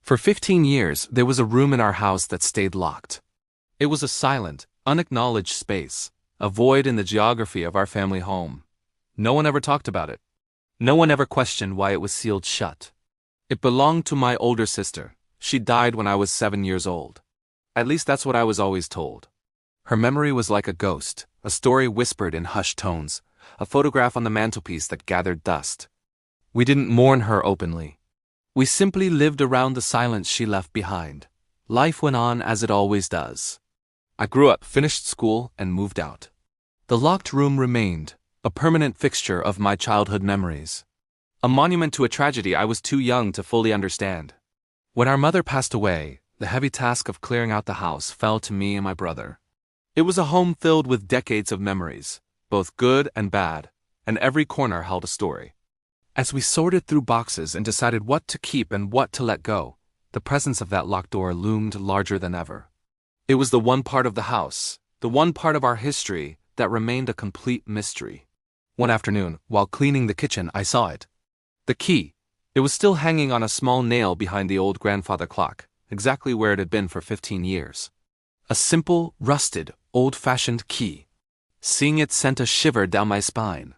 For 15 years, there was a room in our house that stayed locked. It was a silent, unacknowledged space, a void in the geography of our family home. No one ever talked about it. No one ever questioned why it was sealed shut. It belonged to my older sister. She died when I was 7 years old. At least that's what I was always told. Her memory was like a ghost, a story whispered in hushed tones, a photograph on the mantelpiece that gathered dust. We didn't mourn her openly. We simply lived around the silence she left behind. Life went on as it always does. I grew up, finished school, and moved out. The locked room remained, a permanent fixture of my childhood memories. A monument to a tragedy I was too young to fully understand. When our mother passed away, the heavy task of clearing out the house fell to me and my brother. It was a home filled with decades of memories, both good and bad, and every corner held a story. As we sorted through boxes and decided what to keep and what to let go, the presence of that locked door loomed larger than ever. It was the one part of the house, the one part of our history, that remained a complete mystery. One afternoon, while cleaning the kitchen, I saw it. The key. It was still hanging on a small nail behind the old grandfather clock, exactly where it had been for 15 years. A simple, rusted, old-fashioned key. Seeing it sent a shiver down my spine.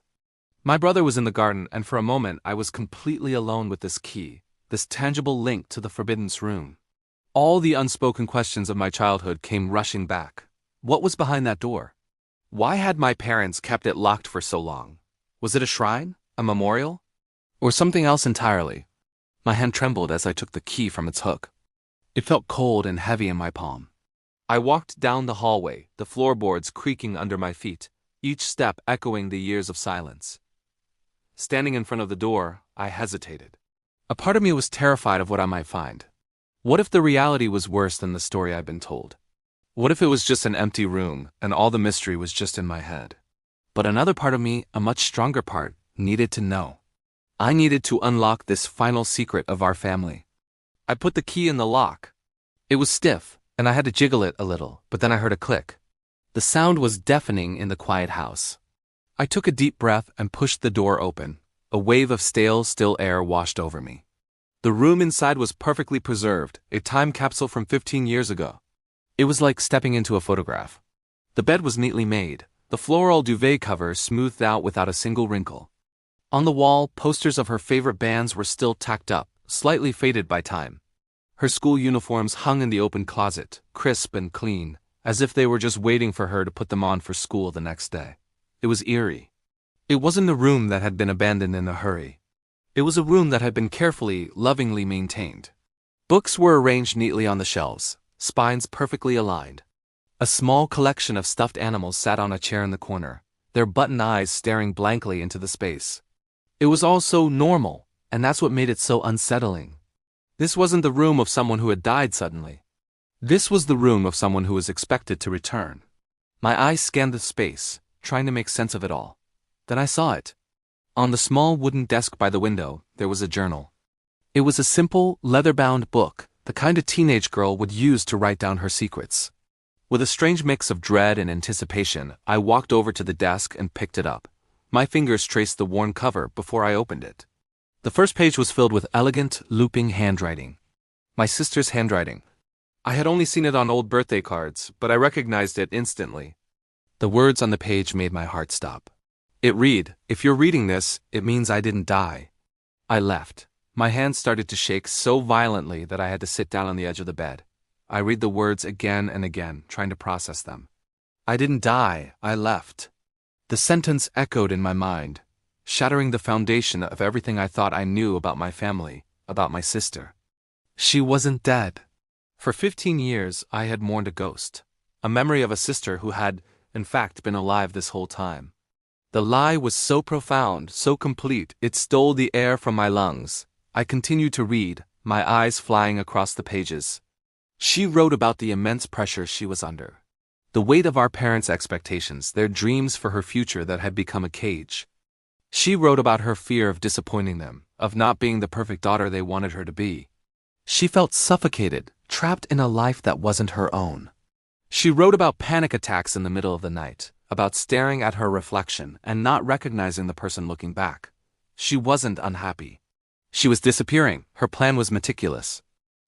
My brother was in the garden, and for a moment I was completely alone with this key, this tangible link to the forbidden room. All the unspoken questions of my childhood came rushing back. What was behind that door? Why had my parents kept it locked for so long? Was it a shrine? A memorial? Or something else entirely? My hand trembled as I took the key from its hook. It felt cold and heavy in my palm. I walked down the hallway, the floorboards creaking under my feet, each step echoing the years of silence. Standing in front of the door, I hesitated. A part of me was terrified of what I might find. What if the reality was worse than the story I'd been told? What if it was just an empty room, and all the mystery was just in my head? But another part of me, a much stronger part, needed to know. I needed to unlock this final secret of our family. I put the key in the lock. It was stiff, and I had to jiggle it a little, but then I heard a click. The sound was deafening in the quiet house. I took a deep breath and pushed the door open. A wave of stale, still air washed over me. The room inside was perfectly preserved, a time capsule from 15 years ago. It was like stepping into a photograph. The bed was neatly made, the floral duvet cover smoothed out without a single wrinkle. On the wall, posters of her favorite bands were still tacked up, slightly faded by time. Her school uniforms hung in the open closet, crisp and clean, as if they were just waiting for her to put them on for school the next day. It was eerie. It wasn't a room that had been abandoned in a hurry. It was a room that had been carefully, lovingly maintained. Books were arranged neatly on the shelves, spines perfectly aligned. A small collection of stuffed animals sat on a chair in the corner, their button eyes staring blankly into the space. It was all so normal, and that's what made it so unsettling. This wasn't the room of someone who had died suddenly. This was the room of someone who was expected to return. My eyes scanned the space, trying to make sense of it all. Then I saw it. On the small wooden desk by the window, there was a journal. It was a simple, leather-bound book, the kind a teenage girl would use to write down her secrets. With a strange mix of dread and anticipation, I walked over to the desk and picked it up. My fingers traced the worn cover before I opened it. The first page was filled with elegant, looping handwriting. My sister's handwriting. I had only seen it on old birthday cards, but I recognized it instantly. The words on the page made my heart stop. It read, "If you're reading this, it means I didn't die." I left. My hands started to shake so violently that I had to sit down on the edge of the bed. I read the words again and again, trying to process them. I didn't die, I left. The sentence echoed in my mind, shattering the foundation of everything I thought I knew about my family, about my sister. She wasn't dead. For 15 years, I had mourned a ghost, a memory of a sister who had, in fact, been alive this whole time. The lie was so profound, so complete, it stole the air from my lungs. I continued to read, my eyes flying across the pages. She wrote about the immense pressure she was under. The weight of our parents' expectations, their dreams for her future that had become a cage. She wrote about her fear of disappointing them, of not being the perfect daughter they wanted her to be. She felt suffocated, trapped in a life that wasn't her own. She wrote about panic attacks in the middle of the night, about staring at her reflection and not recognizing the person looking back. She wasn't unhappy. She was disappearing. Her plan was meticulous.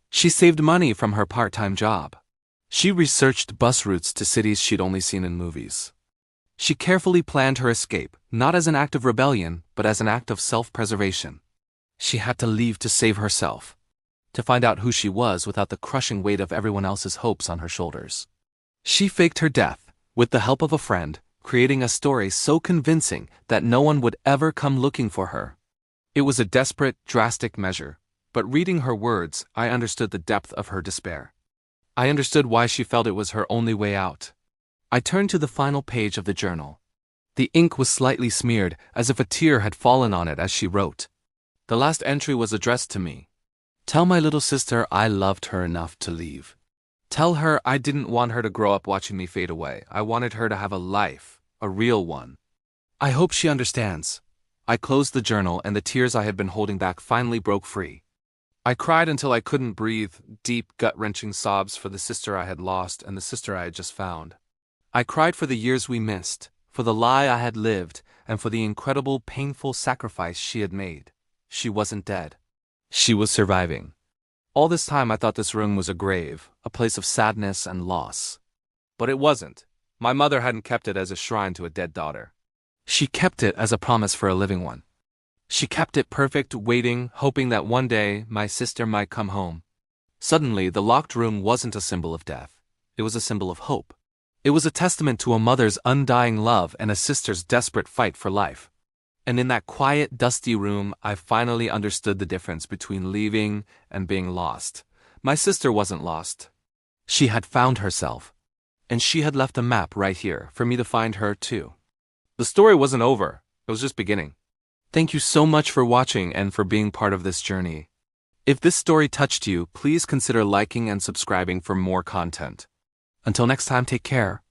She saved money from her part-time job. She researched bus routes to cities she'd only seen in movies. She carefully planned her escape, not as an act of rebellion, but as an act of self-preservation. She had to leave to save herself, to find out who she was without the crushing weight of everyone else's hopes on her shoulders. She faked her death, with the help of a friend, creating a story so convincing that no one would ever come looking for her. It was a desperate, drastic measure, but reading her words, I understood the depth of her despair. I understood why she felt it was her only way out. I turned to the final page of the journal. The ink was slightly smeared, as if a tear had fallen on it as she wrote. The last entry was addressed to me. Tell my little sister I loved her enough to leave. Tell her I didn't want her to grow up watching me fade away. I wanted her to have a life, a real one. I hope she understands. I closed the journal and the tears I had been holding back finally broke free. I cried until I couldn't breathe, deep, gut-wrenching sobs for the sister I had lost and the sister I had just found. I cried for the years we missed, for the lie I had lived, and for the incredible, painful sacrifice she had made. She wasn't dead. She was surviving. All this time I thought this room was a grave, a place of sadness and loss. But it wasn't. My mother hadn't kept it as a shrine to a dead daughter. She kept it as a promise for a living one. She kept it perfect, waiting, hoping that one day my sister might come home. Suddenly, the locked room wasn't a symbol of death. It was a symbol of hope. It was a testament to a mother's undying love and a sister's desperate fight for life. And in that quiet, dusty room, I finally understood the difference between leaving and being lost. My sister wasn't lost. She had found herself. And she had left a map right here for me to find her too. The story wasn't over. It was just beginning. Thank you so much for watching and for being part of this journey. If this story touched you, please consider liking and subscribing for more content. Until next time, take care.